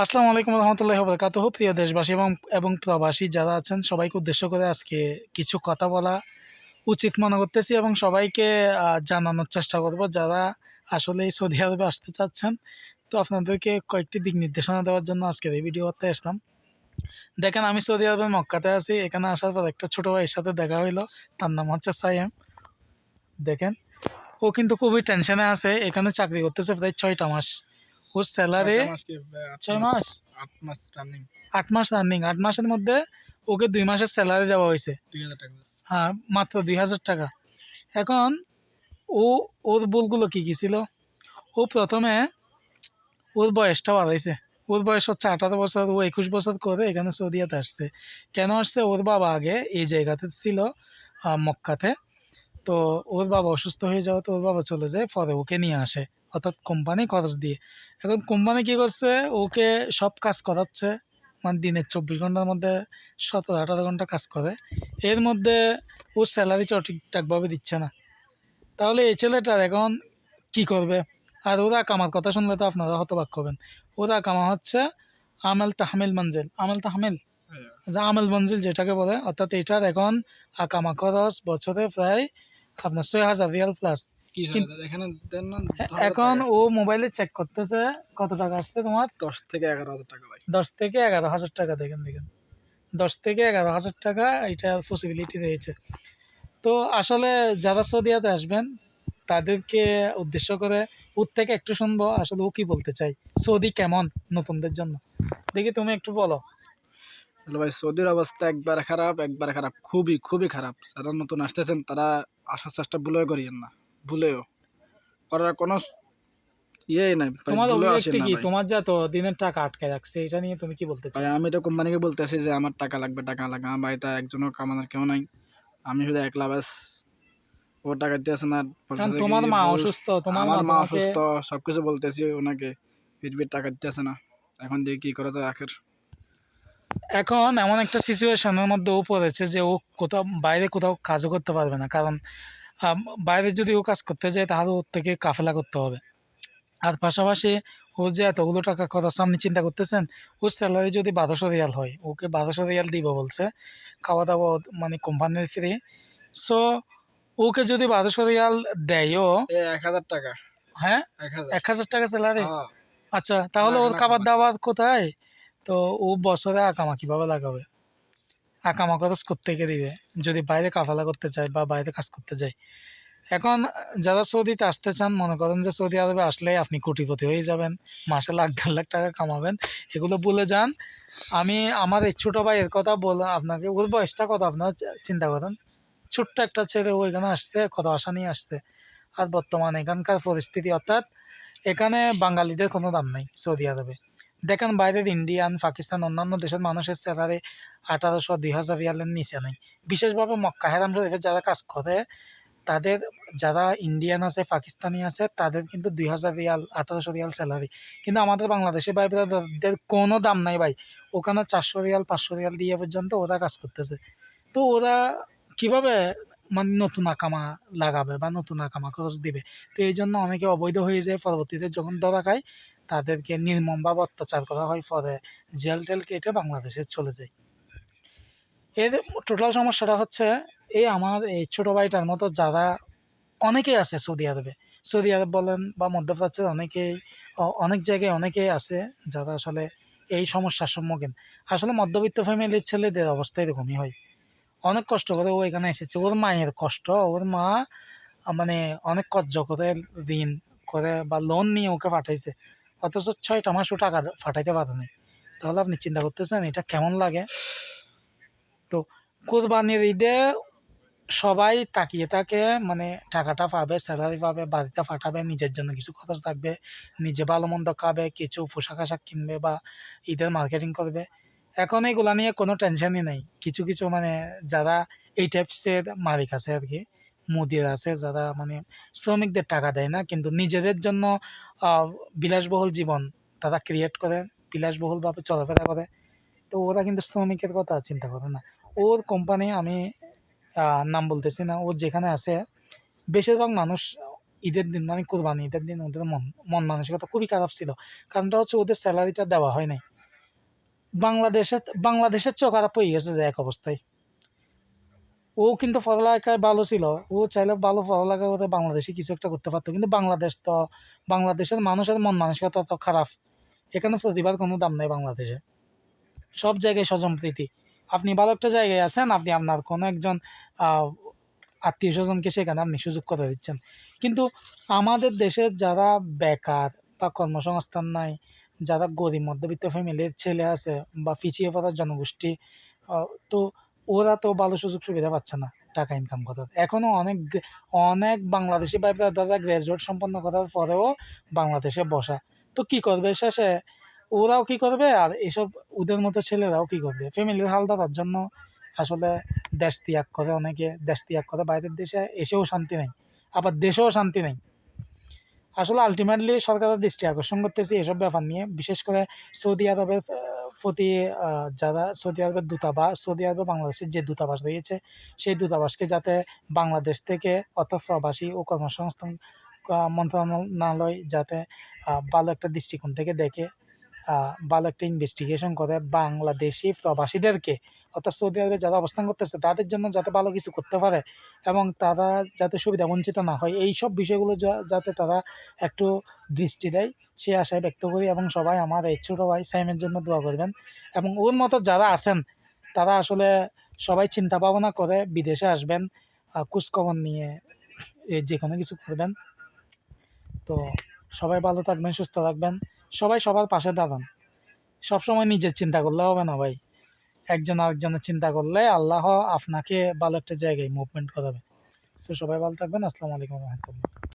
আসসালামু আলাইকুম রহমতুল্লাহি ওয়া বারাকাতুহু। প্রিয় দেশবাসী এবং প্রবাসী যারা আছেন সবাইকে উদ্দেশ্য করে আজকে কিছু কথা বলা উচিত মনে করতেছি এবং সবাইকে জানানোর চেষ্টা করব যারা আসলে এই সৌদি আরবে আসতে চাচ্ছেন। তো আপনাদেরকে কয়েকটি দিক নির্দেশনা দেওয়ার জন্য আজকের এই ভিডিও করতে আসলাম। দেখেন, আমি সৌদি আরবের মক্কাতে আছি। এখানে আসার পর একটা ছোট ভাইয়ের সাথে দেখা হইলো। তার নাম হচ্ছে সাইম। দেখেন, ও কিন্তু খুবই টেনশনে আছে। এখানে চাকরি করতেছে প্রায় 6টা মাস। ওর স্যালারি 6 মাস 8 মাস রানিং 8 মাস রানিং। 8 মাসের মধ্যে ওকে 2 মাসের স্যালারি দেওয়া হয়েছে। 2000 টাকা বাস। হ্যাঁ, মাত্র 2,000 টাকা। এখন ও ওর ভুলগুলো কী কী ছিল? ও প্রথমে ওর বয়সটা বাড়াইছে। ওর বয়স হচ্ছে 18 বছর। ও 21 বছর করে এখানে সৌদিয়াতে আসছে। কেন আসছে? ওর বাবা আগে এই জায়গাতে ছিল, মক্কাতে। তো ওর বাবা অসুস্থ হয়ে যাওয়াতে ওর বাবা চলে যায়, পরে ওকে নিয়ে আসে, অর্থাৎ কোম্পানি খরচ দিয়ে। এখন কোম্পানি কী করছে? ওকে সব কাজ করাচ্ছে, মানে দিনের 24 ঘন্টার মধ্যে 17-18 ঘন্টা কাজ করে। এর মধ্যে ওর স্যালারিটাও ঠিকঠাকভাবে দিচ্ছে না। তাহলে এই ছেলেটার এখন কি করবে? আর ওরা কামার কথা শুনলে তো আপনারা হতবাক হবেন। ওরা কামা হচ্ছে আমেল তাহমিল মঞ্জিল, আমেল তাহমিল, যে আমেল মঞ্জিল যেটাকে বলে, অর্থাৎ এটার এখন আকামা খরচ বছরে প্রায় আপনার 6,000 রিয়াল প্লাস। কি স্যার এখানে দেন না 10,000 এখন টাকা। ও মোবাইলে চেক করতেছে কত টাকা আসছে তোমার। 10 থেকে 11,000 টাকা ভাই। 10 থেকে 11,000 টাকা। দেখেন, 10 থেকে 11,000 টাকা এটার পসিবিলিটি রয়েছে। তো আসলে যারা সৌদিয়াতে আসবেন তাদেরকে উদ্দেশ্য করে ওর থেকে একটু শুনবো আসলে ও কি বলতে চাই, সৌদি কেমন নতুনদের জন্য। দেখি, তুমি একটু বলো। হ্যালো ভাই, সৌদির অবস্থা একবার খারাপ একবার খারাপ, খুবই খুবই খারাপ। যারা নতুন আসতেছেন তারা আসার চেষ্টা ভুলেও করিয়েন না, ভুলেও করার কোনো ইয়েই নাই ভাই, তোমার ভুলেও আসেন অভিব্যক্তি না কি? ভাই। তোমার যা তো দিনের টাকা আটকে রাখছে, এটা নিয়ে তুমি কি বলতে ভাই চাও? আমি তো কোম্পানিকে বলতেছি যে আমার টাকা লাগবে, টাকা লাগবে। আমার বাড়িতে একজনও কামানোর কেউ নাই, আমি শুধু একলা ব্যাস। ও টাকা দিতেছে না, কারণ বলতেছে কি তোমার মা অসুস্থ, তোমার মা আমার মা তোমাকে অসুস্থ, সবকিছু বলতেছি ওনাকে, ফিরবির টাকা দিতেছে না। এখন দিয়ে কি করা যায় আখের। এখন এমন একটা সিচুয়েশনের মধ্যে ও পড়েছে যে ও কোথাও বাইরে কোথাও কাজও করতে পারবে না। কারণ আম, বাইরে যদি ও কাজ করতে যায় তাহলে ওর থেকে কাফেলা করতে হবে। আর পাশাপাশি ওর যে এতগুলো টাকা খরচ, আপনি চিন্তা করতেছেন, ওর স্যালারি যদি 1,200 রিয়াল হয়, ওকে 1,200 রিয়াল দিব বলছে, খাওয়া দাওয়া মানে কোম্পানির ফ্রি। সো ওকে যদি 1,200 রিয়াল দেয়ও, 1,000 টাকা। হ্যাঁ, 1,000। 1,000 টাকা স্যালারি। হ্যাঁ। আচ্ছা, তাহলে ওর লাখ খাবার বাকি। দাবার কোথায়? তো ও বছরে আকামা কীভাবে লাগাবে? আকামা খরচ কোত্থেকে দিবে যদি বাইরে কাফালা করতে চায় বা বাইরে কাজ করতে যায়? এখন যারা সৌদিতে আসতে চান, মনে করেন যে সৌদি আরবে আসলে আপনি কোটিপতি হয়ে যাবেন, মাসে লাখ 1.5 লাখ টাকা কামাবেন, এগুলো ভুলে যান। আমি আমার এই ছোটো ভাইয়ের কথা বলে আপনাকে, ওর বয়সটা কত আপনারা চিন্তা করেন। ছোট্ট একটা ছেলে, ও এখানে আসছে, কত আশা নিয়ে আসছে। আর বর্তমানে এখানকার পরিস্থিতি, অর্থাৎ এখানে বাঙালিদের কোনো দাম নাই সৌদি আরবে। দেখেন, বাইরের ইন্ডিয়ান, পাকিস্তান, অন্যান্য দেশের মানুষের স্যালারি 1,800-2,000 রিয়ালের নিচে নেই। বিশেষভাবে মক্কা হেরাম শরীফে যারা কাজ করে তাদের, যারা ইন্ডিয়ান আছে, পাকিস্তানি আছে, তাদের কিন্তু 2,000 রিয়াল, 1,800 রিয়াল স্যালারি। কিন্তু আমাদের বাংলাদেশে ভাই ব্রাদারদের কোনো দাম নাই ভাই। ওখানে 400 রিয়াল, 500 রিয়াল দিয়ে পর্যন্ত ওরা কাজ করতেছে। তো ওরা কিভাবে মানে নতুন আকামা লাগাবে বা নতুন আকামা খরচ দিবে? তো এই জন্য অনেকে অবৈধ হয়ে যায়। পরবর্তীতে যখন ধরা খায় তাদেরকে নির্মমভাবে অত্যাচার করা হয়, পরে জেল টেল কেটে বাংলাদেশে চলে যায়। এর টোটাল সমস্যাটা হচ্ছে এই আমার এই ছোটো ভাইটার মতো যারা অনেকেই আছে সৌদি আরবে। সৌদি আরব বলেন বা মধ্যপ্রাচ্যের অনেকেই, অনেক জায়গায় অনেকেই আছে যারা আসলে এই সমস্যার সম্মুখীন। আসলে মধ্যবিত্ত ফ্যামিলির ছেলেদের অবস্থা এরকমই হয়। অনেক কষ্ট করে ও এখানে এসেছে। ওর মায়ের কষ্ট, ওর মা মানে অনেক কর্জ করে, ঋণ করে বা লোন নিয়ে ওকে পাঠাইছে। অথচ 6টা মাস ও টাকা পাঠাইতে পারে নাই। তাহলে আপনি চিন্তা করতেছেন এটা কেমন লাগে? তো কোরবানির ঈদে সবাই তাকিয়ে থাকে, মানে টাকাটা পাবে, স্যালারি পাবে, বাড়িতে পাঠাবে, নিজের জন্য কিছু খরচ থাকবে, নিজে ভালো মন্দ খাবে, কিছু পোশাক আশাক কিনবে বা ঈদের মার্কেটিং করবে। এখন এগুলা নিয়ে কোনো টেনশনই নেই। কিছু কিছু মানে যারা এই টাইপসের মালিক আছে আর কি, মুদির আছে, যারা মানে শ্রমিকদের টাকা দেয় না কিন্তু নিজেদের জন্য আহ, বিলাসবহুল জীবন তারা ক্রিয়েট করে, বিলাসবহুলভাবে চলাফেরা করে। তো ওরা কিন্তু শ্রমিকের কথা চিন্তা করে না। ওর কোম্পানি, আমি নাম বলতেছি না, ও যেখানে আছে বেশিরভাগ মানুষ ঈদের দিন মানে কোরবানি ঈদের দিন ওদের মন মন মানসিকতা খুবই খারাপ ছিল। কারণটা হচ্ছে ওদের স্যালারিটা দেওয়া হয় নাই। বাংলাদেশের চেয়েও খারাপ হয়ে গেছে যে এক অবস্থায়। ও কিন্তু পড়ালেখায় ভালো ছিল। ও চাইলে ভালো পড়ালেখা করে বাংলাদেশে কিছু একটা করতে পারত। কিন্তু বাংলাদেশের মানুষের মন মানসিকতা তো খারাপ। এখানে প্রতিভার কোনো দাম নাই বাংলাদেশে। সব জায়গায় স্বজনপ্রীতি। আপনি ভালো একটা জায়গায় আছেন, আপনি আপনার কোনো একজন আ আত্মীয়স্বজনকে সেখানে আপনি সুযোগ করে দিচ্ছেন। কিন্তু আমাদের দেশের যারা বেকার বা কর্মসংস্থান নাই, যারা গরিব মধ্যবিত্ত ফ্যামিলির ছেলে আছে বা পিছিয়ে পড়া জনগোষ্ঠী, আ তো ওরা তো ভালো সুযোগ সুবিধা পাচ্ছে না টাকা ইনকাম করার। এখনো অনেক বাংলাদেশি ভাই ব্রাদাররা গ্র্যাজুয়েট সম্পন্ন করার পরেও বাংলাদেশে বসা। তো কি করবে শেষে? ওরাও কি করবে আর এসব ওদের মতো ছেলেরাও কি করবে? ফ্যামিলির হাল ধরার জন্য আসলে দেশ ত্যাগ করে বাইরের দেশে এসেও শান্তি নাই। আবার দেশেও শান্তি নাই। আসলে আল্টিমেটলি সরকারের দৃষ্টি আকর্ষণ করতেছি এসব ব্যাপার নিয়ে। বিশেষ করে সৌদি আরবের প্রতি যারা সৌদি আরবের দূতাবাস, সৌদি আরবে বাংলাদেশের যে দূতাবাস রয়েছে, সেই দূতাবাসকে যাতে বাংলাদেশ থেকে অর্থাৎ প্রবাসী ও কর্মসংস্থান মন্ত্রণালয় যাতে ভালো একটা দৃষ্টিকোণ থেকে দেখে, ভালো একটা ইনভেস্টিগেশন করে বাংলাদেশি প্রবাসীদেরকে অর্থাৎ সৌদি আরবে যারা অবস্থান করতেছে তাদের জন্য যাতে ভালো কিছু করতে পারে এবং তারা যাতে সুবিধা বঞ্চিত না হয়, এইসব বিষয়গুলো যাতে তারা একটু দৃষ্টি দেয়, সে আশায় ব্যক্ত করি। এবং সবাই আমার এই ছোটো ভাই সাইমের জন্য দোয়া করবেন এবং ওর মতো যারা আছেন তারা আসলে সবাই চিন্তা ভাবনা করে বিদেশে আসবেন, খোঁজখবর নিয়ে যে কোনো কিছু করবেন। তো সবাই ভালো থাকবেন, সুস্থ থাকবেন। সবাই সবার পাশে দাঁড়ান। সবসময় নিজের চিন্তা করলে হবে না ভাই। একজন আরেকজনের চিন্তা করলে আল্লাহ আপনাকে ভালো একটা জায়গায় মুভমেন্ট করাবে। সো সবাই ভালো থাকবেন। আসসালামু আলাইকুম রহমতুল্লাহ।